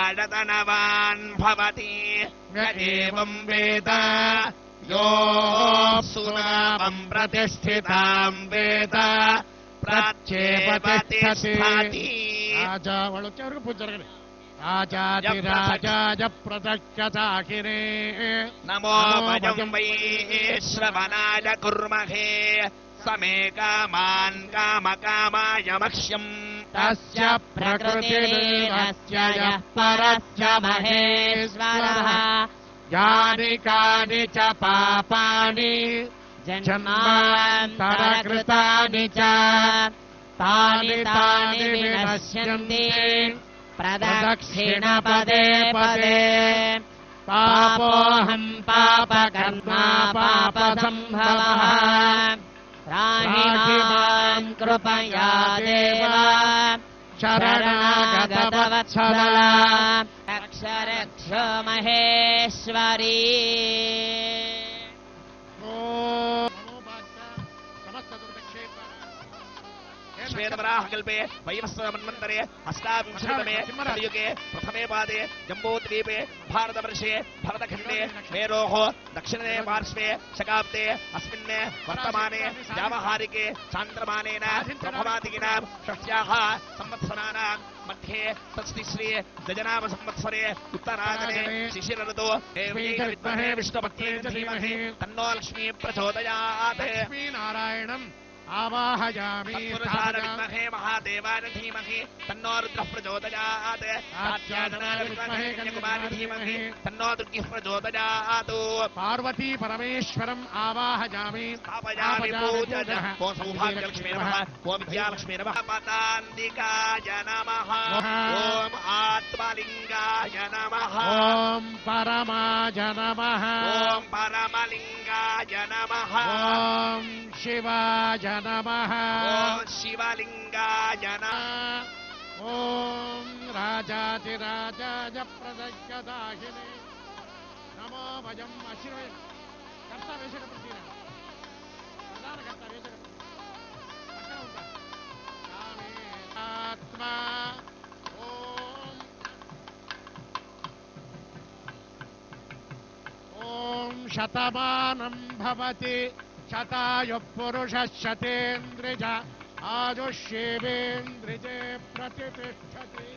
आडतनवान् भवति य एवं वेद यो सुनामं प्रतिष्ठितां वेद प्रत्येवतिष्ठति राजा वळुच्चवरगु पूजरगने राजाधिराजाय प्रदक्षताकिने नमो वयं वै श्रवणाय कुर्महे समे कामान् कामकामाय मह्यम् तस्य प्रकृतिर्देवस्य यः परश्च महेश्वरः यानि कानि च पापानि जन्मान्तरकृतानि च तानि तानि विनश्यन्ति प्रदक्षिणपदे पदे पापोऽहं पापकर्मा पापसम्भवः त्राहि मां कृपया देव शरणागतवत्सला रक्ष रक्ष महेश्वरी श्वेतवराहकल्पे वैवस्वतमन्वन्तरे अष्टाविंशतितमे कलियुगे प्रथमे पादे जम्बूद्वीपे भारतवर्षे भरतखण्डे मेरोः दक्षिणे पार्श्वे शकाब्दे अस्मिन् वर्तमाने व्यावहारिके चान्द्रमानेन प्रभवादिकीनां षष्ट्याः संवत्सराणां मध्ये षष्टिश्री गजनाम संवत्सरे उत्तरायणे शिशिर ऋतौ देव्यै विद्महे विष्णुपत्न्यै धीमहि तन्नो लक्ष्मी प्रचोदयात् नारायणम् आवाहयामि विद्महे महादेवाय धीमहि तन्नो रुद्रः प्रचोदयात् कात्यायनाय विद्महे कन्याकुमारी धीमहि तन्नो दुर्गिः प्रचोदयात् पार्वती परमेश्वरम् आवाहयामि स्थापयामि पूजनः ओं सौभाग्यलक्ष्मी नमः ओं विद्यालक्ष्मी नमः पतान्तिकाय नमः ओं आत्मलिङ्गाय नमः ओं परमाय नमः ओं परमलिङ्गाय नमः ओं शिवाय नमः ओं शिवलिङ्गाय नमः ओं राजाधिराजाय प्रदक्षदाहिने नमो वयं अशिरोय कर्ता वेशकप्रतीना प्रधान कर्ता वेशकप्रती पक्का ఉంటా कामे आत्मा ओं शतमानं भवति शतायुः पुरुषः शतेन्द्रिज आयुष्येवेन्द्रिजे प्रतिष्ठति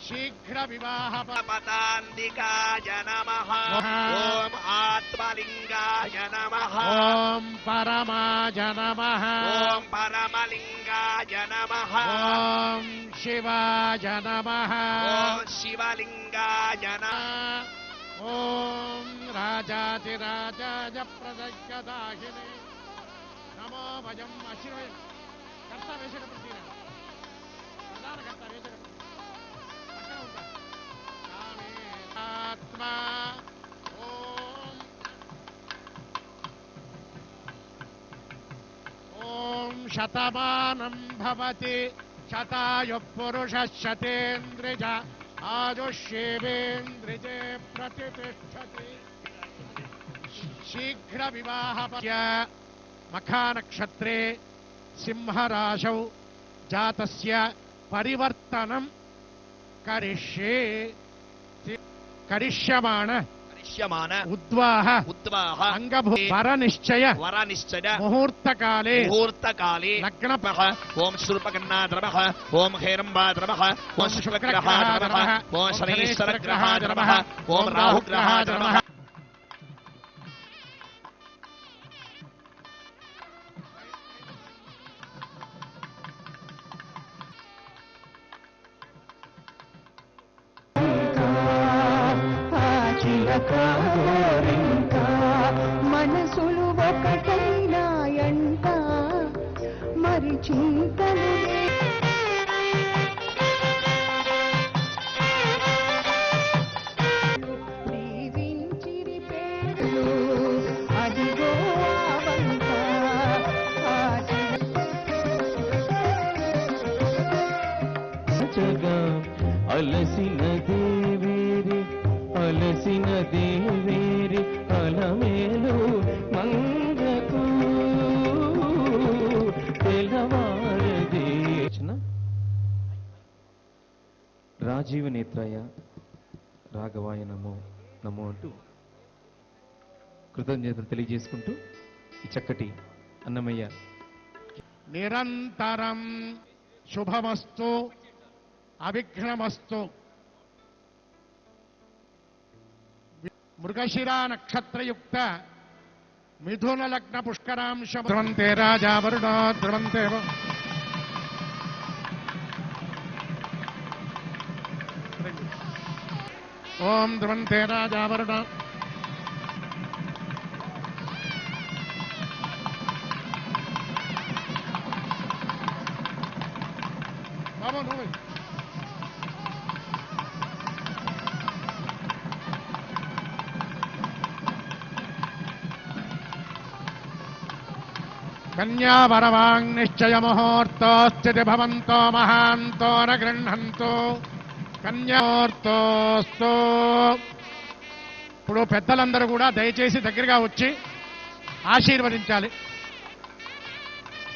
शीघ्र विवाह पतान्तिकाय नमः ओं आत्मलिङ्गाय नमः ओं परमाय नमः ओं परमलिङ्गाय नमः ओं शिवाय नमः ओं शिवलिङ्गाय नमः ओं राजाधिराजाय प्रदक्षदाहिने नमो वयं अशिरोय कर्ता वेशकप्रतीना प्रधान कर्ता वेशकप्रती पक्का ఉంటా कामे आत्मा ओं शतमानं भवति शतायुः पुरुषः शतेन्द्रिज आयुष्येवेन्द्रिजे प्रतिष्ठति शीघ्र विवाह मखानक्षत्रे सिंहराशौ जातस्य परिवर्तनं करिष्ये करिष्यमाण उद्वाह अंगभू वरनिश्चय मुहूर्तकाले लग्नपः ओं शूर्पकर्णाद्रवः ओं हेरम्बाद्रवः ओं शुक्रग्रहाद्रवः ओं शनैश्वरग्रहाद्रवः ओं राहुग्रहाद्रवः మనసులు ఒకటైనాయంట మరి చింతలు దీవించిరి పేరు అదిగో అలసిన దేవేరి అలసిన దేవేరి అలమేలు మంగకు తెలవారదే రాజీవ నేత్రాయ రాఘవాయ నమో నమో అంటూ కృతజ్ఞతలు తెలియజేసుకుంటూ ఈ చక్కటి అన్నమయ్య నిరంతరం శుభమస్తు అవిఘ్నమస్తు. మృగశిరా నక్షత్రయుక్త మిథున లగ్న పుష్కరాంశ ధ్రువంతే రాజా వరుణో ధ్రువంతే ఓం ధ్రువంతే రాజా వరుణ బాబా నువ్వు కన్యా వరవాంగ్ నిశ్చయ ముహూర్తోస్థితి భవంతో మహాంతో న గృహంతో కన్యాముహూర్తోస్తు. ఇప్పుడు పెద్దలందరూ కూడా దయచేసి దగ్గరగా వచ్చి ఆశీర్వదించాలి.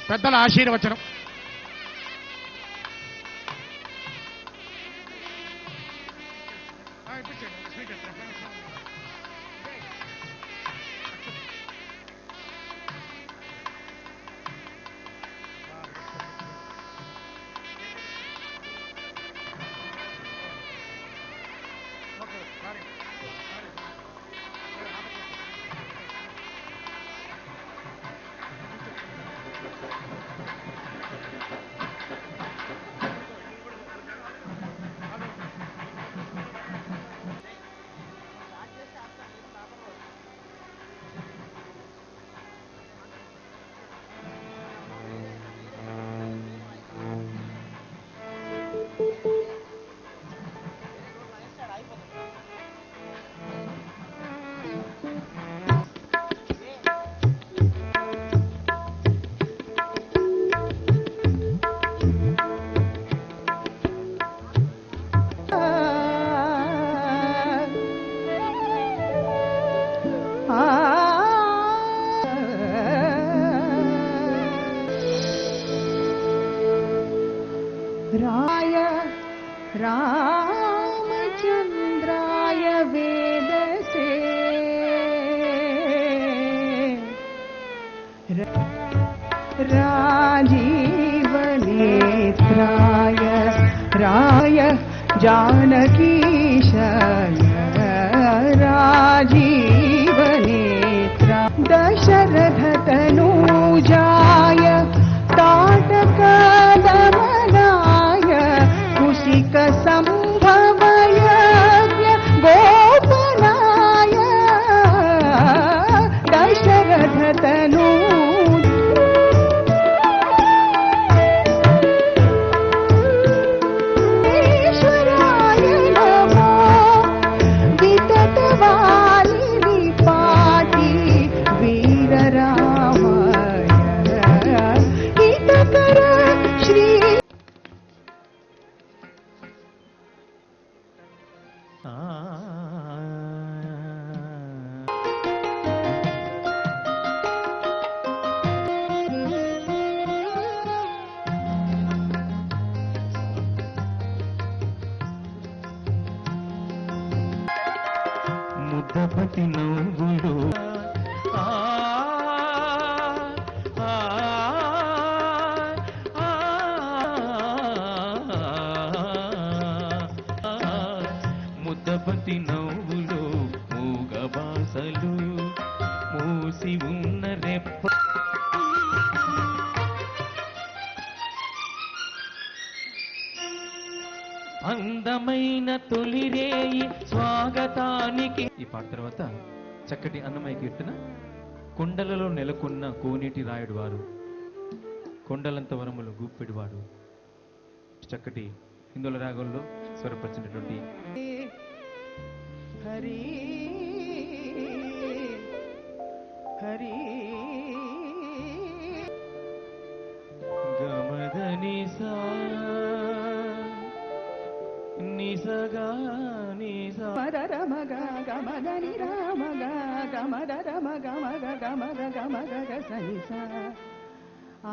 పెద్దల ఆశీర్వచనం. राय रामचन्द्राय वेदसे राजीवनेत्राय राय जानकीशाय राजीवनेत्रा दशरथतनूजाय ताटकादमनाय कुशिकसम्भवय गोपनाय दशरथतनू ईश्वराय नमो विततवालिनि पाटी वीररामाय हितकर श्री ముద్దపతి నవ్వులు ముద్దపతి నవ్వులు మూగ బాసలు మూసి ఉన్న రెప్ప అందమైన తొలిరేయి స్వాగతానికి. ఈ పాట తర్వాత చక్కటి అన్నమయ్య కీర్తన కొండలలో నెలకొన్న కోనేటి రాయుడు వారు కొండలంత వరములు గూప్పెడివాడు చక్కటి హిందువుల రాగంలో స్వరపరిచినటువంటి हरि हरि గమదని సా నిసగా నిసా మదరమగ గమదని రామగ గమదరమగ మగ గమగ గమగ సనిస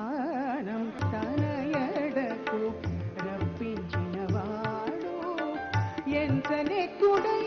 ఆనం తనయడకు రప్పించినవాడు ఎంతనెక్కుడై